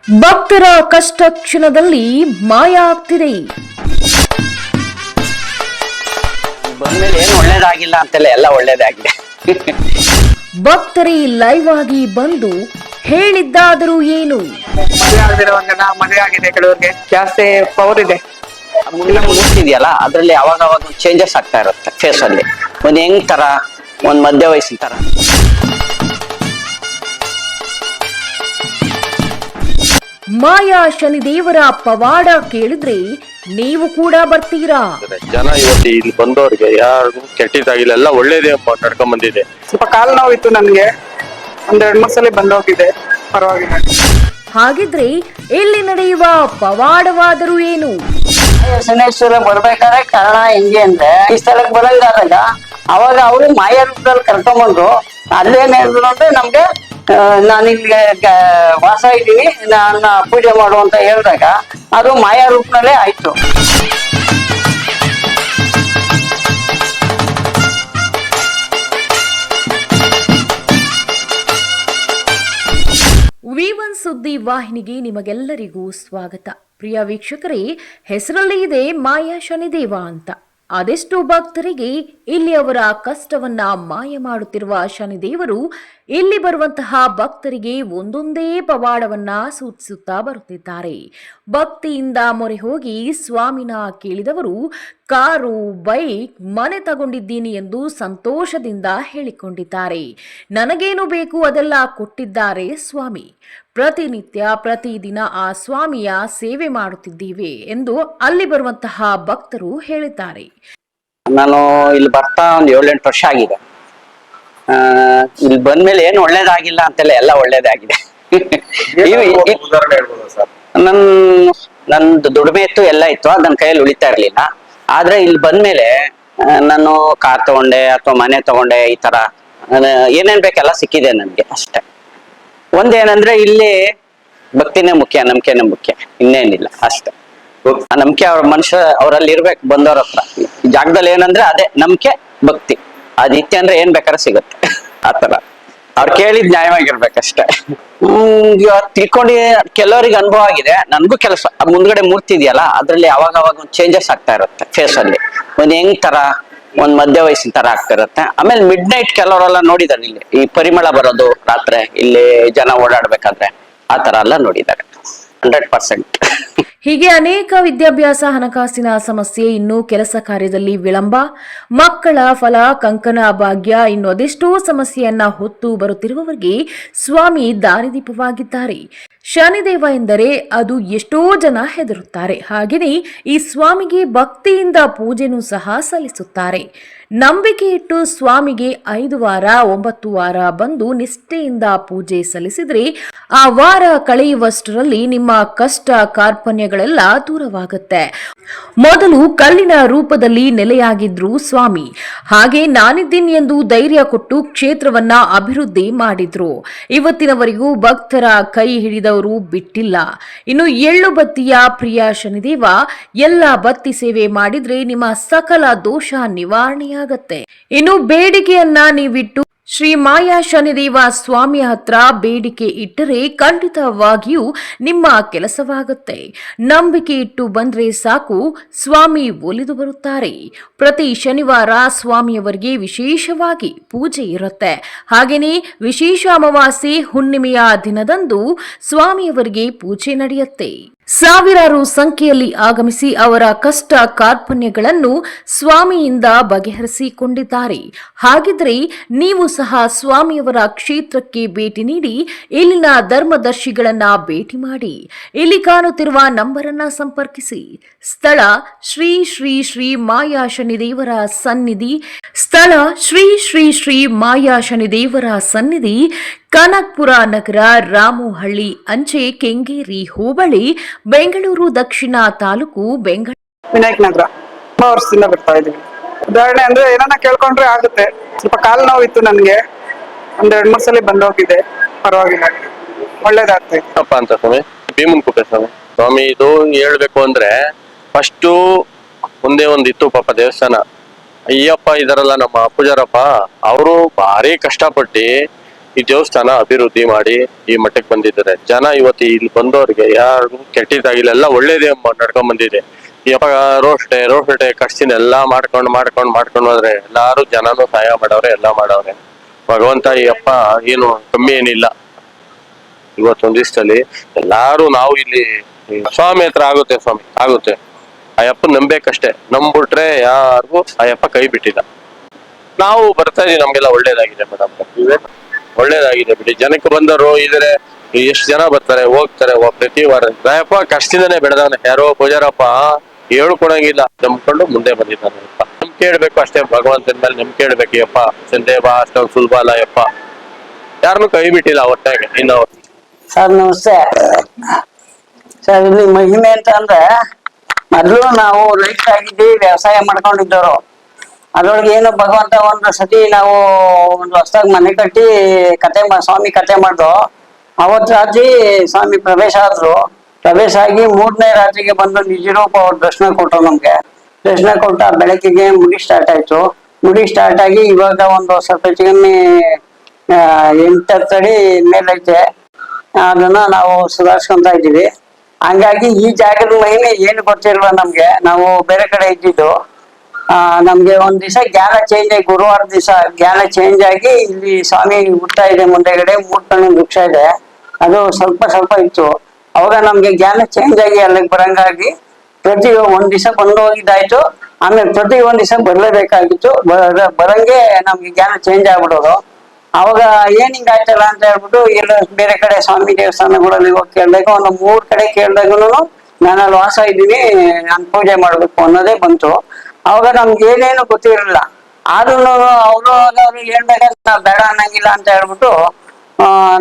ಭಕ್ತರ ಕಷ್ಟ ಕ್ಷಣದಲ್ಲಿ ಮಾಯ ಆಗ್ತಿದೆ. ಬಂದ್ಮೇಲೆ ಏನು ಒಳ್ಳೇದಾಗಿಲ್ಲ ಅಂತೆಲ್ಲ ಎಲ್ಲ ಒಳ್ಳೇದಾಗಿದೆ. ಭಕ್ತರೇ ಲೈವ್ ಆಗಿ ಬಂದು ಹೇಳಿದ್ದಾದರೂ ಏನು? ಮದುವೆ ಆಗದಿರೋರ್ಗೆಲ್ಲ ಮದುವೆ ಆಗಿದೆ, ಕೆಲವ್ರಿಗೆ ಜಾಸ್ತಿ ಪವರ್ ಇದೆ. ಮುಂದೆ ಮುಗಿಸ್ತಿದ್ಯಲ್ಲ ಅದ್ರಲ್ಲಿ ಅವಾಗ ಚೇಂಜಸ್ ಆಗ್ತಾ ಇರುತ್ತೆ ಫೇಸ್ ಅಲ್ಲಿ. ಒಂದ್ ಹೆಂಗ್ ತರ, ಒಂದ್ ಮಧ್ಯ ವಯಸ್ಸಿನ ತರ. ಮಾಯಾ ಶನಿದೇವರ ಪವಾಡ ಕೇಳಿದ್ರೆ ನೀವು ಕೂಡ ಬರ್ತೀರಾ? ಜನ ಇವತ್ತು ಇಲ್ಲಿ ಬಂದವ್ರಿಗೆ ಯಾರು ಕೆಟ್ಟಿದ್ದಾಗಿಲ್ಲ, ಎಲ್ಲ ಒಳ್ಳೇದೇ ನಡ್ಕೊಂಡ್ ಬಂದಿದೆ. ಸ್ವಲ್ಪ ಕಾಲು ನೋವಿತ್ತು ನನ್ಗೆ, ಒಂದ್ 2-3 ಸಲ ಬಂದೋಗಿದೆ, ಪರವಾಗಿಲ್ಲ. ಹಾಗಿದ್ರೆ ಇಲ್ಲಿ ನಡೆಯುವ ಪವಾಡವಾದರೂ ಏನು? ಶನೇಶ್ವರ ಬರ್ಬೇಕಾದ್ರೆ ಕಾರಣ ಹೆಂಗೆ ಅಂದ್ರೆ, ಈ ಸ್ಥಳಕ್ಕೆ ಬರಂಗಾದಾಗ ಅವಾಗ ಅವರು ಮಾಯ ರೂಪದಲ್ಲಿ ಕರ್ಕೊಂಡ್ಬಂದ್ರು. ಅಲ್ಲೇನ್ ಹೇಳಿದ್ರು ಅಂದ್ರೆ, ನಮ್ಗೆ ನಾನು ಇಲ್ಲಿ ವಾಸ ಇದ್ದೀನಿ, ನನ್ನ ಪೂಜೆ ಮಾಡು ಅಂತ ಹೇಳಿದಾಗ ಅದು ಮಾಯಾ ರೂಪದಲ್ಲೇ ಆಯ್ತು. V1 ಸುದ್ದಿ ವಾಹಿನಿಗೆ ನಿಮಗೆಲ್ಲರಿಗೂ ಸ್ವಾಗತ. ಪ್ರಿಯ ವೀಕ್ಷಕರೇ, ಹೆಸರಲ್ಲಿ ಇದೆ ಮಾಯಾ ಶನಿದೇವ ಅಂತ. ಅದೆಷ್ಟು ಭಕ್ತರಿಗೆ ಇಲ್ಲಿ ಅವರ ಕಷ್ಟವನ್ನ ಮಾಯ ಮಾಡುತ್ತಿರುವ ಶನಿದೇವರು ಇಲ್ಲಿ ಬರುವಂತಹ ಭಕ್ತರಿಗೆ ಒಂದೊಂದೇ ಪವಾಡವನ್ನ ಸೂಚಿಸುತ್ತಾ ಬರುತ್ತಿದ್ದಾರೆ. ಭಕ್ತಿಯಿಂದ ಮೊರೆ ಹೋಗಿ ಸ್ವಾಮಿನ ಕೇಳಿದವರು ಕಾರು, ಬೈಕ್, ಮನೆ ತಗೊಂಡಿದ್ದೀನಿ ಎಂದು ಸಂತೋಷದಿಂದ ಹೇಳಿಕೊಂಡಿದ್ದಾರೆ. ನನಗೇನು ಬೇಕು ಅದೆಲ್ಲ ಕೊಟ್ಟಿದ್ದಾರೆ ಸ್ವಾಮಿ. ಪ್ರತಿನಿತ್ಯ ಪ್ರತಿದಿನ ಆ ಸ್ವಾಮಿಯ ಸೇವೆ ಮಾಡುತ್ತಿದ್ದೀವಿ ಎಂದು ಅಲ್ಲಿ ಬರುವಂತಹ ಭಕ್ತರು ಹೇಳಿದ್ದಾರೆ. ನಾನು ಇಲ್ಲಿ ಬರ್ತಾ ಒಂದ್ 7-8 ವರ್ಷ ಆಗಿದೆ. ಇಲ್ಲಿ ಬಂದ್ಮೇಲೆ ಏನು ಒಳ್ಳೇದಾಗಿಲ್ಲ ಅಂತೆಲ್ಲ ಎಲ್ಲ ಒಳ್ಳೇದಾಗಿದೆ. ನಂದು ದುಡಿಮೆ ಇತ್ತು, ಎಲ್ಲ ಇತ್ತು, ಅದ್ ನನ್ನ ಕೈಯಲ್ಲಿ ಉಳಿತಾ ಇರ್ಲಿಲ್ಲ. ಆದ್ರೆ ಇಲ್ಲಿ ಬಂದ್ಮೇಲೆ ನಾನು ಕಾರ್ ತಗೊಂಡೆ ಅಥವಾ ಮನೆ ತಗೊಂಡೆ, ಈ ತರ ಏನೇನ್ ಬೇಕೆಲ್ಲ ಸಿಕ್ಕಿದೆ ನನ್ಗೆ ಅಷ್ಟೇ. ಒಂದೇನಂದ್ರೆ ಇಲ್ಲಿ ಭಕ್ತಿನೇ ಮುಖ್ಯ, ನಂಬಿಕೆನೇ ಮುಖ್ಯ, ಇನ್ನೇನಿಲ್ಲ ಅಷ್ಟೇ. ಆ ನಂಬಿಕೆ ಅವ್ರ ಮನುಷ್ಯ ಅವರಲ್ಲಿ ಇರ್ಬೇಕು, ಬಂದವ್ರ ಹತ್ರ. ಈ ಜಾಗದಲ್ಲಿ ಏನಂದ್ರೆ ಅದೇ ನಂಬಿಕೆ, ಭಕ್ತಿ. ಅದಿತ್ಯ ಅಂದ್ರೆ ಏನ್ ಬೇಕಾದ್ರೆ ಸಿಗುತ್ತೆ ಆತರ. ಅವ್ರು ಕೇಳಿದ್ ನ್ಯಾಯವಾಗಿರ್ಬೇಕಷ್ಟೇ. ತಿಳ್ಕೊಂಡು ಕೆಲವರಿಗೆ ಅನುಭವ ಆಗಿದೆ, ನನ್ಗೂ ಕೆಲಸ ಮುಂದ್ಗಡೆ ಮೂರ್ತಿ ಇದೆಯಲ್ಲ ಅದ್ರಲ್ಲಿ ಅವಾಗ ಚೇಂಜಸ್ ಆಗ್ತಾ ಇರುತ್ತೆ ಫೇಸ್ ಅಲ್ಲಿ. ಒಂದ್ ಹೆಂಗ್ ತರ, ಒಂದ್ ಮಧ್ಯ ವಯಸ್ಸಿನ ತರ ಆಗ್ತಾ ಇರುತ್ತೆ. ಆಮೇಲೆ ಮಿಡ್ ನೈಟ್ ಕೆಲವರೆಲ್ಲ ನೋಡಿದಾರೆ, ಇಲ್ಲಿ ಈ ಪರಿಮಳ ಬರೋದು ರಾತ್ರಿ, ಇಲ್ಲಿ ಜನ ಓಡಾಡ್ಬೇಕಾದ್ರೆ ಆ ತರ ಎಲ್ಲ ನೋಡಿದ್ದಾರೆ 100%. ಹೀಗೆ ಅನೇಕ ವಿದ್ಯಾಭ್ಯಾಸ, ಹಣಕಾಸಿನ ಸಮಸ್ಯೆ, ಇನ್ನು ಕೆಲಸ ಕಾರ್ಯದಲ್ಲಿ ವಿಳಂಬ, ಮಕ್ಕಳ ಫಲ, ಕಂಕಣ ಭಾಗ್ಯ, ಇನ್ನು ಅದೆಷ್ಟೋ ಸಮಸ್ಯೆಯನ್ನ ಹೊತ್ತು ಬರುತ್ತಿರುವವರಿಗೆ ಸ್ವಾಮಿ ದಾರಿದೀಪವಾಗಿದ್ದಾರೆ. ಶನಿದೇವ ಎಂದರೆ ಅದು ಎಷ್ಟೋ ಜನ ಹೆದರುತ್ತಾರೆ. ಹಾಗೆಯೇ ಈ ಸ್ವಾಮಿಗೆ ಭಕ್ತಿಯಿಂದ ಪೂಜೆನೂ ಸಹ ಸಲ್ಲಿಸುತ್ತಾರೆ. ನಂಬಿಕೆ ಇಟ್ಟು ಸ್ವಾಮಿಗೆ 5 ವಾರ 9 ವಾರ ಬಂದು ನಿಷ್ಠೆಯಿಂದ ಪೂಜೆ ಸಲ್ಲಿಸಿದ್ರೆ ಆ ವಾರ ಕಳೆಯುವಷ್ಟರಲ್ಲಿ ನಿಮ್ಮ ಕಷ್ಟ ಕಾರ್ಪಣ್ಯಗಳೆಲ್ಲ ದೂರವಾಗುತ್ತೆ. ಮೊದಲು ಕಲ್ಲಿನ ರೂಪದಲ್ಲಿ ನೆಲೆಯಾಗಿದ್ರು ಸ್ವಾಮಿ. ಹಾಗೆ ನಾನಿದ್ದೀನಿ ಎಂದು ಧೈರ್ಯ ಕೊಟ್ಟು ಕ್ಷೇತ್ರವನ್ನ ಅಭಿವೃದ್ಧಿ ಮಾಡಿದ್ರು. ಇವತ್ತಿನವರೆಗೂ ಭಕ್ತರ ಕೈ ಹಿಡಿದವರು ಬಿಟ್ಟಿಲ್ಲ. ಇನ್ನು ಎಳ್ಳು ಬತ್ತಿಯ ಪ್ರಿಯ ಶನಿದೇವ, ಎಲ್ಲ ಬತ್ತಿ ಸೇವೆ ಮಾಡಿದ್ರೆ ನಿಮ್ಮ ಸಕಲ ದೋಷ ನಿವಾರಣೆಯಾಗತ್ತೆ. ಇನ್ನು ಬೇಡಿಕೆಯನ್ನ ನೀವಿಟ್ಟು ಶ್ರೀ ಮಾಯಾ ಶನಿದೇವ ಸ್ವಾಮಿಯ ಹತ್ರ ಬೇಡಿಕೆ ಇಟ್ಟರೆ ಖಂಡಿತವಾಗಿಯೂ ನಿಮ್ಮ ಕೆಲಸವಾಗುತ್ತೆ. ನಂಬಿಕೆ ಇಟ್ಟು ಬಂದ್ರೆ ಸಾಕು, ಸ್ವಾಮಿ ಒಲಿದು ಬರುತ್ತಾರೆ. ಪ್ರತಿ ಶನಿವಾರ ಸ್ವಾಮಿಯವರಿಗೆ ವಿಶೇಷವಾಗಿ ಪೂಜೆ ಇರುತ್ತೆ. ಹಾಗೆಯೇ ವಿಶೇಷ ಅಮಾವಾಸ್ಯೆ ಹುಣ್ಣಿಮೆಯ ದಿನದಂದು ಸ್ವಾಮಿಯವರಿಗೆ ಪೂಜೆ ನಡೆಯುತ್ತೆ. ಸಾವಿರಾರು ಸಂಖ್ಯೆಯಲ್ಲಿ ಆಗಮಿಸಿ ಅವರ ಕಷ್ಟ ಕಾರ್ಪಣ್ಯಗಳನ್ನು ಸ್ವಾಮಿಯಿಂದ ಬಗೆಹರಿಸಿಕೊಂಡಿದ್ದಾರೆ. ಹಾಗಿದ್ರೆ ನೀವು ಸಹ ಸ್ವಾಮಿಯವರ ಕ್ಷೇತ್ರಕ್ಕೆ ಭೇಟಿ ನೀಡಿ ಇಲ್ಲಿನ ಧರ್ಮದರ್ಶಿಗಳನ್ನ ಭೇಟಿ ಮಾಡಿ. ಇಲ್ಲಿ ಕಾಣುತ್ತಿರುವ ನಂಬರ್ ಅನ್ನ ಸಂಪರ್ಕಿಸಿ. ಸ್ಥಳ ಶ್ರೀ ಶ್ರೀ ಶ್ರೀ ಮಾಯಾ ಶನಿದೇವರ ಸನ್ನಿಧಿ. ಸ್ಥಳ ಶ್ರೀ ಶ್ರೀ ಶ್ರೀ ಮಾಯಾ ಶನಿದೇವರ ಸನ್ನಿಧಿ, ಕನಕಪುರ ನಗರ, ರಾಮೋಹಳ್ಳಿ ಅಂಚೆ, ಕೆಂಗೇರಿ ಹೋಬಳಿ, ಬೆಂಗಳೂರು ದಕ್ಷಿಣ ತಾಲೂಕು, ವಿನಾಯಕ್ ನಗರ. ತುಂಬಾ ವರ್ಷದಿಂದ ಬರ್ತಾ ಇದೀವಿ. ಉದಾಹರಣೆ ಅಂದ್ರೆ ಏನನ್ನ ಕೇಳ್ಕೊಂಡ್ರೆ ಆಗುತ್ತೆ. ಸ್ವಲ್ಪ ಕಾಲು ನೋವಿತ್ತು ನನ್ಗೆ, ಒಂದ್ 2-3 ಸಲ ಬಂದೋಗಿದೆ, ಪರವಾಗಿಲ್ಲ, ಒಳ್ಳೇದಾಗ್ತದೆ. ಅಪ್ಪ ಅಂತ ಸ್ವಾಮಿ ಭೀಮನ್ ಕುಪ್ಪೆ ಸ್ವಾಮಿ. ಇದು ಹೇಳ್ಬೇಕು ಅಂದ್ರೆ ಫಸ್ಟ್ ಮುಂದೆ ಒಂದಿತ್ತು ಪಾಪ ದೇವಸ್ಥಾನ. ಅಯ್ಯಪ್ಪ ಇದಾರಲ್ಲ ನಮ್ಮ ಪೂಜಾರಪ್ಪ, ಅವರು ಭಾರಿ ಕಷ್ಟಪಟ್ಟು ಈ ದೇವಸ್ಥಾನ ಅಭಿವೃದ್ಧಿ ಮಾಡಿ ಈ ಮಟ್ಟಕ್ಕೆ ಬಂದಿದ್ದಾರೆ. ಜನ ಇವತ್ತು ಇಲ್ಲಿ ಬಂದವ್ರಿಗೆ ಯಾರು ಕೆಟ್ಟಿದ್ದಾಗಿಲ್ಲ, ಎಲ್ಲ ಒಳ್ಳೇದೇ ನಡ್ಕೊಂಡ್ ಬಂದಿದೆ. ಯಪ್ಪ ರೋಡ್ ಕಟ್ಸಿನ ಎಲ್ಲಾ ಮಾಡ್ಕೊಂಡು ಹೋದ್ರೆ ಎಲ್ಲಾರು ಜನನು ಸಹಾಯ ಮಾಡವ್ರೆ, ಎಲ್ಲಾ ಮಾಡವ್ರೆ. ಭಗವಂತ ಈ ಅಪ್ಪ ಏನು ಕಮ್ಮಿ ಏನಿಲ್ಲ. ಇವತ್ತೊಂದ್ ದಿವಸದಲ್ಲಿ ಎಲ್ಲಾರು ನಾವು ಇಲ್ಲಿ ಸ್ವಾಮಿ ಹತ್ರ ಆಗುತ್ತೆ, ಸ್ವಾಮಿ ಆಗುತ್ತೆ. ಅಯ್ಯಪ್ಪ ನಂಬೇಕಷ್ಟೇ, ನಂಬಿಟ್ರೆ ಯಾರಿಗೂ ಅಯ್ಯಪ್ಪ ಕೈ ಬಿಟ್ಟಿಲ್ಲ. ನಾವು ಬರ್ತಾ ಇದೀವಿ, ನಮ್ಗೆಲ್ಲ ಒಳ್ಳೇದಾಗಿದೆ ಮೇಡಮ್, ಒಳ್ಳೇದಾಗಿದೆ ಬಿಡಿ. ಜನಕ್ಕೆ ಬಂದರು ಇದ್ರೆ ಎಷ್ಟು ಜನ ಬರ್ತಾರೆ ಹೋಗ್ತಾರೆ ಪ್ರತಿ ವಾರ. ಅಯ್ಯಪ್ಪ ಕಷ್ಟದಿಂದನೇ ಬೆಳೆದವನೆ, ಯಾರೋ ಪೂಜಾರಪ್ಪ ಹೇಳ್ಕೊಡಂಗಿಲ್ಲ, ನಂಬ್ಕೊಂಡು ಮುಂದೆ ಬಂದಿದ್ದಾನೆ. ನಂಬಿಕೆ ಇಡ್ಬೇಕು ಅಷ್ಟೇ, ಭಗವಂತನ ಮೇಲೆ ನಂಬಿಕೆ ಇಡ್ಬೇಕು. ಯಪ್ಪ ಸಂದೇವ ಅಷ್ಟೊಂದು ಸುಲಭ ಅಲ್ಲ ಯಪ್ಪ, ಯಾರನ್ನು ಕೈ ಬಿಟ್ಟಿಲ್ಲ ಒಟ್ಟಾಗೆ. ಇನ್ನು ಸರ್ ನಮಸ್ತೆ ಸರ್. ಇಲ್ಲಿ ಮಹಿಮೆ ಅಂತ ಅಂದ್ರೆ ಮೊದ್ಲು ನಾವು ರೈತರಾಗಿದ್ವಿ, ವ್ಯವಸಾಯ ಮಾಡ್ಕೊಂಡಿದ್ದವರು. ಅದ್ರೊಳಗೆ ಏನು ಭಗವಂತ ಒಂದು ಸತಿ ನಾವು ಒಂದು ಹೊಸದಾಗಿ ಮನೆ ಕಟ್ಟಿ ಸ್ವಾಮಿ ಕತೆ ಮಾಡ್ದು. ಅವತ್ತು ರಾತ್ರಿ ಸ್ವಾಮಿ ಪ್ರವೇಶ ಆದ್ರು. ಪ್ರವೇಶ ಆಗಿ 3ನೇ ರಾತ್ರಿಗೆ ಬಂದು ನಿಜರೂಪ ಅವ್ರು ದರ್ಶನ ಕೊಟ್ಟರು. ನಮ್ಗೆ ದರ್ಶನ ಕೊಟ್ಟ ಬೆಳಕಿಗೆ ಮುಡಿ ಸ್ಟಾರ್ಟ್ ಆಯ್ತು. ಮುಡಿ ಸ್ಟಾರ್ಟ್ ಆಗಿ ಇವಾಗ ಒಂದು ಸ್ವಲ್ಪ ಚಿಕಮ್ಮಿ 8 ಅಡಿ ಮೇಲೈತೆ. ಅದನ್ನ ನಾವು ಸುಧಾರಿಸ್ಕೊಂತ ಇದ್ದೀವಿ. ಹಂಗಾಗಿ ಈ ಜಾಗದ ಮಹಿಮೆ ಏನು ಗೊತ್ತಿಲ್ವ ನಮ್ಗೆ. ನಾವು ಬೇರೆ ಕಡೆ ಇದ್ದಿದ್ದು. ನಮ್ಗೆ ಒಂದ್ ದಿವಸ ಜ್ಞಾನ ಚೇಂಜ್ ಆಗಿ, ಗುರುವಾರ ದಿವಸ ಜ್ಞಾನ ಚೇಂಜ್ ಆಗಿ ಇಲ್ಲಿ ಸ್ವಾಮಿ ಹುಟ್ಟ ಇದೆ ಮುಂದೆಗಡೆ 3 ಕಣ್ಣು ವೃಕ್ಷ ಇದೆ. ಅದು ಸ್ವಲ್ಪ ಇತ್ತು. ಅವಾಗ ನಮ್ಗೆ ಜ್ಞಾನ ಚೇಂಜ್ ಆಗಿ ಅಲ್ಲಿಗೆ ಬರಂಗಾಗಿ ಪ್ರತಿ ಒಂದ್ ದಿವಸ ಬಂದು ಹೋಗಿದ್ದಾಯ್ತು. ಆಮೇಲೆ ಪ್ರತಿ ಒಂದ್ ದಿವಸ ಬರ್ಲೇಬೇಕಾಗಿತ್ತು. ಬರಂಗೆ ನಮ್ಗೆ ಜ್ಞಾನ ಚೇಂಜ್ ಆಗ್ಬಿಡೋದು. ಅವಾಗ ಏನ್ ಹಿಂಗಾಯ್ತಲ್ಲ ಅಂತ ಹೇಳ್ಬಿಟ್ಟು ಎಲ್ಲ ಬೇರೆ ಕಡೆ ಸ್ವಾಮಿ ದೇವಸ್ಥಾನಗಳಲ್ಲಿ ಹೋಗಿ ಕೇಳಿದಾಗ ಒಂದು 3 ಕಡೆ ಕೇಳಿದಾಗೂ ನಾನು ಅಲ್ಲಿ ವಾಸ ಇದ್ದೀನಿ, ನಾನು ಪೂಜೆ ಮಾಡ್ಬೇಕು ಅನ್ನೋದೇ ಬಂತು. ಅವಾಗ ನಮ್ಗೆ ಏನೇನು ಗೊತ್ತಿರಲಿಲ್ಲ. ಆದ್ರೂ ಅವ್ರು ಹೇಳ್ದಾಗ ನಾವು ಬೇಡ ಅನ್ನಂಗಿಲ್ಲ ಅಂತ ಹೇಳ್ಬಿಟ್ಟು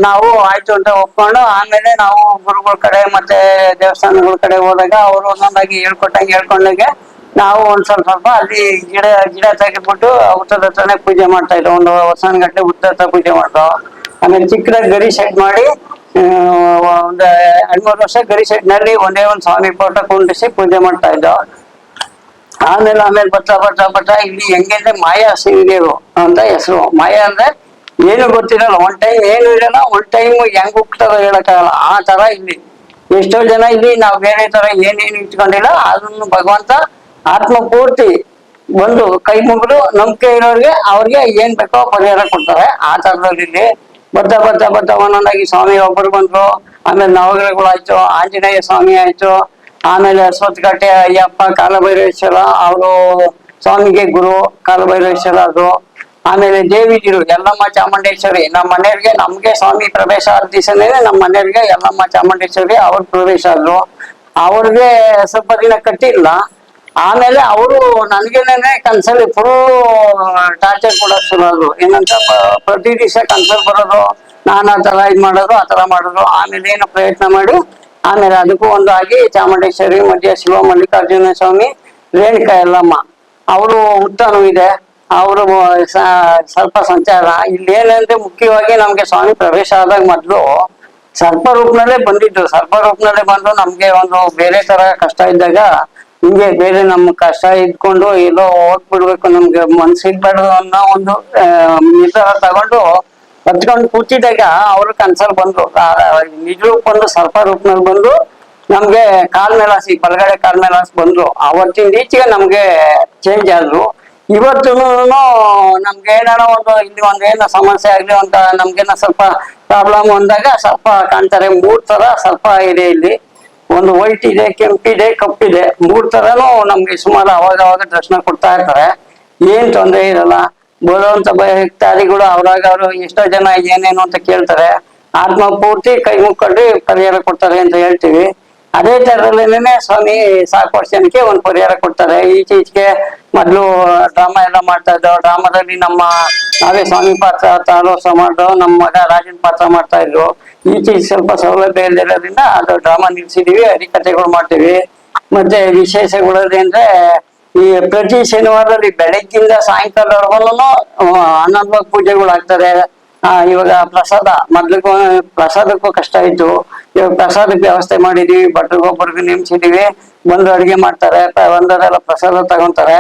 ನಾವು ಆಯ್ತು ಅಂತ ಒಪ್ಕೊಂಡು, ಆಮೇಲೆ ನಾವು ಗುರುಗಳ ಕಡೆ ಮತ್ತೆ ದೇವಸ್ಥಾನಗಳ ಕಡೆ ಹೋದಾಗ ಅವರು ಒಂದೊಂದಾಗಿ ಹೇಳ್ಕೊಂಡಾಗೆ ನಾವು ಒಂದ್ ಸ್ವಲ್ಪ ಅಲ್ಲಿ ಗಿಡ ತೆಗೆದ್ಬಿಟ್ಟು ಉತ್ತದ ಹತ್ರನೇ ಪೂಜೆ ಮಾಡ್ತಾ ಇದ್ದೋ. ಒಂದು ವರ್ಷಗಟ್ಟಲೆ ಉತ್ತದ ಹತ್ರ ಪೂಜೆ ಮಾಡ್ದೋ. ಆಮೇಲೆ ಚಿಕ್ಕದಾಗಿ ಗರಿ ಸೆಟ್ ಮಾಡಿ ಒಂದು 2-3 ವರ್ಷ ಗರಿ ಸೆಟ್ ನಲ್ಲಿ ಒಂದೇ ಒಂದು ಸ್ವಾಮಿ ಫೋಟೋ ಕುಂಡಿಸಿ ಪೂಜೆ ಮಾಡ್ತಾ ಇದ್ದೋ. ಆಮೇಲೆ ಬರ್ತಾ ಇಲ್ಲಿ ಹೆಂಗಂದ್ರೆ ಮಾಯಾ ಶ್ರೀದೇವು ಅಂತ ಹೆಸರು. ಮಾಯಾ ಅಂದ್ರೆ ಏನು ಗೊತ್ತಿರಲ್ಲ, ಒಂದ್ ಟೈಮ್ ಏನು ಇರಲ್ಲ, ಒಂದ್ ಟೈಮ್ ಹೆಂಗ್ ಹೋಗ್ತಾರೋ ಹೇಳಕ್ಕಾಗಲ್ಲ. ಆ ತರ ಇಲ್ಲಿ ಎಷ್ಟೋ ಜನ ಇಲ್ಲಿ ನಾವು ಬೇರೆ ತರ ಏನೇನು ಇಟ್ಕೊಂಡಿಲ್ಲ. ಅದನ್ನು ಭಗವಂತ ಆತ್ಮ ಪೂರ್ತಿ ಬಂದು ಕೈ ಮುಗಿದು ನಂಬಿಕೆ ಇರೋರಿಗೆ ಅವ್ರಿಗೆ ಏನ್ ಬೇಕೋ ಪರಿಹಾರ ಕೊಡ್ತಾರೆ. ಆ ತರದಲ್ಲಿ ಇಲ್ಲಿ ಬರ್ತಾ ಒಂದೊಂದಾಗಿ ಸ್ವಾಮಿ ಒಬ್ಬರು ಬಂದ್ರು. ಆಮೇಲೆ ನವಗ್ರಹಗಳಾಯ್ತು, ಆಂಜನೇಯ ಸ್ವಾಮಿ ಆಯ್ತು, ಆಮೇಲೆ ಅಶ್ವತ್ಥಕಟ್ಟೆ ಅಯ್ಯಪ್ಪ, ಕಾಲಭೈರವೇಶ್ವರ ಅವರು ಸ್ವಾಮಿಗೆ ಗುರು ಕಾಲಭೈರವೇಶ್ವರ ಅದು. ಆಮೇಲೆ ದೇವಿದಿರು ಯಲ್ಲಮ್ಮ ಚಾಮುಂಡೇಶ್ವರಿ. ನಮ್ಮ ಮನೆಯವ್ರಿಗೆ, ನಮ್ಗೆ ಸ್ವಾಮಿ ಪ್ರವೇಶ ಆದ ದಿವಸನೇ ನಮ್ಮ ಮನೆಯವ್ರಿಗೆ ಯಲ್ಲಮ್ಮ ಚಾಮುಂಡೇಶ್ವರಿ ಅವ್ರ ಪ್ರವೇಶ ಆದ್ರು. ಅವ್ರಿಗೆ ಸ್ವಲ್ಪ ದಿನ ಕಟ್ಟಿಲ್ಲ. ಆಮೇಲೆ ಅವರು ನನ್ಗೇನೆ ಕನ್ಸಲ್ಲಿ ಫುಲ್ ಟಾರ್ಚರ್ ಕೊಡೋದು ಶುರು ಆದ್ರು. ಏನಂತ ಪ್ರತಿ ದಿವಸ ಕನ್ಸಲ್ ಬರೋದು, ನಾನು ಆ ತರ ಮಾಡೋದು, ಆ ತರ ಮಾಡೋದು. ಆಮೇಲೆ ಏನೋ ಪ್ರಯತ್ನ ಮಾಡಿ ಆಮೇಲೆ ಅದಕ್ಕೂ ಒಂದು ಆಗಿ ಚಾಮುಂಡೇಶ್ವರಿ ಮಧ್ಯ ಶಿವ ಮಲ್ಲಿಕಾರ್ಜುನ ಸ್ವಾಮಿ, ರೇಣುಕಾ ಯಲ್ಲಮ್ಮ ಅವರು ಹುಟ್ಟನೂ ಇದೆ. ಅವರು ಸ್ವಲ್ಪ ಸಂಚಾರ ಇಲ್ಲಿ ಏನಂದ್ರೆ ಮುಖ್ಯವಾಗಿ ನಮ್ಗೆ ಸ್ವಾಮಿ ಪ್ರವೇಶ ಆದಾಗ ಮೊದ್ಲು ಸರ್ಪ ರೂಪನಲ್ಲೇ ಬಂದಿದ್ದು. ಸರ್ಪ ರೂಪನಲ್ಲೇ ಬಂದು ನಮ್ಗೆ ಒಂದು ಬೇರೆ ತರ ಕಷ್ಟ ಇದ್ದಾಗ ಹಿಂಗೆ ಬೇರೆ ನಮ್ ಕಷ್ಟ ಇದ್ಕೊಂಡು ಎಲ್ಲೋ ಹೋಗ್ಬಿಡ್ಬೇಕು, ನಮ್ಗೆ ಮನ್ಸಿಡ್ಬಾರ್ದು ಅನ್ನೋ ಒಂದು ನಿರ್ಧಾರ ತಗೊಂಡು ಹತ್ಕೊಂಡು ಕೂತಿದ್ದಾಗ ಅವ್ರು ಕನ್ಸಲ್ ಬಂದ್ರು. ನಿಜ ಬಂದು ಸರ್ಪ ರೂಪನಲ್ಲಿ ಬಂದು ನಮ್ಗೆ ಕಾಲ್ ಮೇಲಾಸಿ, ಬಲಗಡೆ ಕಾಲ್ ಮೇಲಾಸಿ ಬಂದ್ರು. ಅವತ್ತಿನ ಈಚೆಗೆ ನಮ್ಗೆ ಚೇಂಜ್ ಆದ್ರು. ಇವತ್ತು ನಮ್ಗೆ ಏನಾರ ಇಲ್ಲಿ ಏನೋ ಸಮಸ್ಯೆ ಆಗ್ಲಿ ಅಂತ ನಮ್ಗೇನೋ ಸ್ವಲ್ಪ ಪ್ರಾಬ್ಲಮ್ ಅಂದಾಗ ಸರ್ಪ ಕಾಣ್ತಾರೆ. 3 ತರ ಸರ್ಪ ಇದೆ ಇಲ್ಲಿ. ಒಂದು ವೈಟ್ ಇದೆ, ಕೆಂಪಿದೆ, ಕಪ್ಪಿದೆ. 3 ತರನು ನಮ್ಗೆ ಸುಮಾರು ಅವಾಗ ದರ್ಶನ ಕೊಡ್ತಾ ಇರ್ತಾರೆ. ಏನ್ ತೊಂದರೆ ಇರಲ್ಲ. ಬರುವಂತ ಭಕ್ತಾದಿಗಳು ಅವ್ರಾಗ ಅವರು ಎಷ್ಟೋ ಜನ ಏನೇನು ಅಂತ ಕೇಳ್ತಾರೆ. ಆತ್ಮ ಪೂರ್ತಿ ಕೈ ಮುಕ್ಕೊಂಡ್ರೆ ಪರಿಹಾರ ಕೊಡ್ತಾರೆ ಅಂತ ಹೇಳ್ತೀವಿ. ಅದೇ ತರದಲ್ಲೇನೆ ಸ್ವಾಮಿ ಸಾಕು ವರ್ಷ ಜನಕ್ಕೆ ಒಂದು ಪರಿಹಾರ ಕೊಡ್ತಾರೆ. ಈಚೀಚೆಗೆ ಮೊದ್ಲು ಡ್ರಾಮಾ ಎಲ್ಲ ಮಾಡ್ತಾ ಇದ್ದೋ. ಡ್ರಾಮಾದಲ್ಲಿ ನಾವೇ ಸ್ವಾಮಿ ಪಾತ್ರ ತಾಲೋಸ ಮಾಡೋ, ನಮ್ಮ ಮಗ ರಾಜನ್ ಪಾತ್ರ ಮಾಡ್ತಾ ಇದ್ರು. ಈಚೆಗೆ ಸ್ವಲ್ಪ ಸೌಲಭ್ಯ ಇಲ್ಲದಿರೋದ್ರಿಂದ ಅದು ಡ್ರಾಮಾ ನಿಲ್ಸಿದೀವಿ, ಹರಿಕಥೆಗಳು ಮಾಡ್ತೀವಿ. ಮತ್ತೆ ವಿಶೇಷಗಳೇಂದ್ರೆ ಅಂದ್ರೆ ಈ ಪ್ರತಿ ಶನಿವಾರದಲ್ಲಿ ಬೆಳಗ್ಗಿಂದ ಸಾಯಂಕಾಲವರೆಗೂ ಹನ್ನೊಂದು ಪೂಜೆಗಳು ಆಗ್ತದೆ. ಇವಾಗ ಪ್ರಸಾದ, ಮೊದ್ಲಿಗೂ ಪ್ರಸಾದಕ್ಕೂ ಕಷ್ಟ ಇತ್ತು. ಇವಾಗ ಪ್ರಸಾದಕ್ಕೆ ವ್ಯವಸ್ಥೆ ಮಾಡಿದೀವಿ, ಭಟ್ರಿಗೊಬ್ಬರಿಗೆ ನೇಮಿಸಿದೀವಿ. ಬಂದು ಅಡಿಗೆ ಮಾಡ್ತಾರೆ, ಬಂದವರೆಲ್ಲ ಪ್ರಸಾದ ತಗೊಂತಾರೆ.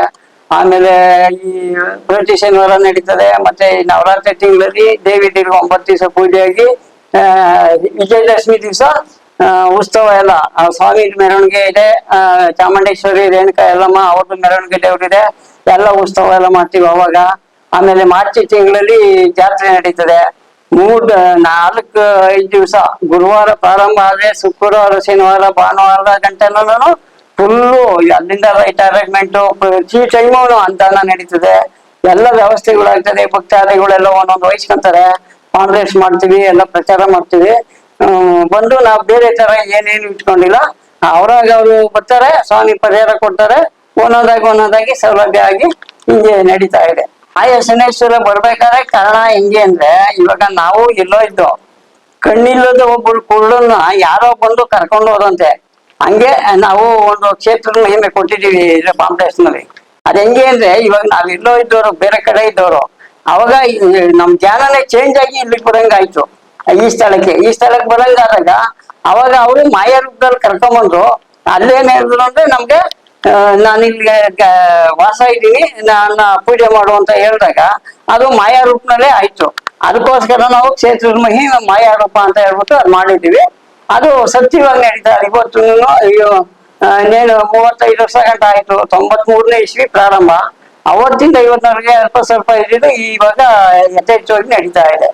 ಆಮೇಲೆ ಈ ಪ್ರತಿ ಶನಿವಾರ ನಡೀತದೆ. ಮತ್ತೆ ಈ ನವರಾತ್ರಿ ತಿಂಗಳಲ್ಲಿ ದೇವಿ ತಿರ್ಗಿ 9 ದಿವಸ ಪೂಜೆಯಾಗಿ ವಿಜಯದಶಮಿ ದಿವಸ ಉತ್ಸವ ಎಲ್ಲ ಸ್ವಾಮಿ ಮೆರವಣಿಗೆ ಇದೆ. ಚಾಮುಂಡೇಶ್ವರಿ, ರೇಣುಕಾ ಎಲ್ಲಮ್ಮ ಅವ್ರದ್ದು ಮೆರವಣಿಗೆ ದೇವರಿದೆ. ಎಲ್ಲ ಉತ್ಸವ ಎಲ್ಲ ಮಾಡ್ತೀವಿ ಅವಾಗ. ಆಮೇಲೆ ಮಾರ್ಚ್ ತಿಂಗಳಲ್ಲಿ ಜಾತ್ರೆ ನಡೀತದೆ. 4-5 ದಿವಸ, ಗುರುವಾರ ಪ್ರಾರಂಭ ಆದ್ರೆ ಶುಕ್ರವಾರ, ಶನಿವಾರ, ಭಾನುವಾರ ಗಂಟೆನೂ ಫುಲ್ಲು ಅಲ್ಲಿಂದ ರೈಟ್ ಅರೇಂಜ್ಮೆಂಟ್ ಈ ಟೈಮು ಅಂತಾನ ನಡೀತದೆ. ಎಲ್ಲ ವ್ಯವಸ್ಥೆಗಳಾಗ್ತದೆ. ಭಕ್ತಾದಿಗಳೆಲ್ಲ ಒಂದೊಂದು ವಹಿಸ್ಕೊಂತಾರೆ. ಕಾಂಗ್ರೆಸ್ ಮಾಡ್ತೀವಿ, ಎಲ್ಲ ಪ್ರಚಾರ ಮಾಡ್ತೀವಿ. ಬಂದು ನಾವು ಬೇರೆ ತರ ಏನೇನು ಇಟ್ಕೊಂಡಿಲ್ಲ. ಅವ್ರಾಗ ಅವರು ಬರ್ತಾರೆ, ಸ್ವಾಮಿ ಪರಿಹಾರ ಕೊಡ್ತಾರೆ. ಒಂದೊಂದಾಗಿ ಸೌಲಭ್ಯ ಆಗಿ ಹಿಂಗೆ ನಡೀತಾ ಇದೆ. ಆಯಾ ಶನೇಶ್ವರ ಬರ್ಬೇಕಾದ್ರೆ ಕಾರಣ ಹೆಂಗೆ ಅಂದ್ರೆ, ಇವಾಗ ನಾವು ಎಲ್ಲೋ ಇದ್ದೋ, ಕಣ್ಣಿಲ್ಲದ ಒಬ್ಬರು ಕುರುಡನ್ನ ಯಾರೋ ಬಂದು ಕರ್ಕೊಂಡು ಹೋದಂತೆ. ಹಂಗೆ ನಾವು ಒಂದು ಕ್ಷೇತ್ರದ ಮಹಿಮೆ ಕೊಟ್ಟಿದ್ದೀವಿ ಕಾಂಪ್ಲೆಕ್ಸ್ ನಲ್ಲಿ. ಅದ್ ಹೆಂಗೆ ಅಂದ್ರೆ, ಇವಾಗ ನಾವ್ ಎಲ್ಲೋ ಇದ್ದವರು, ಬೇರೆ ಕಡೆ ಇದ್ದವರು, ಅವಾಗ ನಮ್ ಜ್ಞಾನನೇ ಚೇಂಜ್ ಆಗಿ ಇಲ್ಲಿಗೆ ಬರಂಗಾಯ್ತು. ಈ ಸ್ಥಳಕ್ಕೆ ಬರಂಗಾದಾಗ ಅವಾಗ ಅವರು ಮಾಯಾ ರೂಪದಲ್ಲಿ ಕರ್ಕೊಂಡ್ಬಂದ್ರು. ಅಲ್ಲೇನ್ ಹೇಳಿದ್ರು ಅಂದ್ರೆ, ನಮ್ಗೆ ನಾನು ಇಲ್ಲಿ ವಾಸ ಇದ್ದೀನಿ, ನನ್ನ ಪೂಜೆ ಮಾಡು ಅಂತ ಹೇಳಿದಾಗ ಅದು ಮಾಯಾ ರೂಪನಲ್ಲೇ ಆಯ್ತು. ಅದಕ್ಕೋಸ್ಕರ ನಾವು ಕ್ಷೇತ್ರದ ಮಹಿಮೆ ಮಾಯಾ ರೂಪ ಅಂತ ಹೇಳ್ಬಿಟ್ಟು ಅದು ಮಾಡಿದ್ದೀವಿ. ಅದು ಸತ್ಯವಾಗಿ ನಡೀತಾ ಇದೆ. ಇವತ್ತು ಇನ್ನೇನು 35 ವರ್ಷ ಗಂಟ ಆಯ್ತು. 93ನೇ ಇಸ್ವಿ ಪ್ರಾರಂಭ. ಅವತ್ತಿಂದ ಇವತ್ತಿನವರೆಗೆ ಅಲ್ಪ ಸ್ವಲ್ಪ ಇದ್ದಿದ್ದು ಇವಾಗ ಯಥೇಚ್ಛವಾಗಿ ನಡೀತಾ ಇದೆ.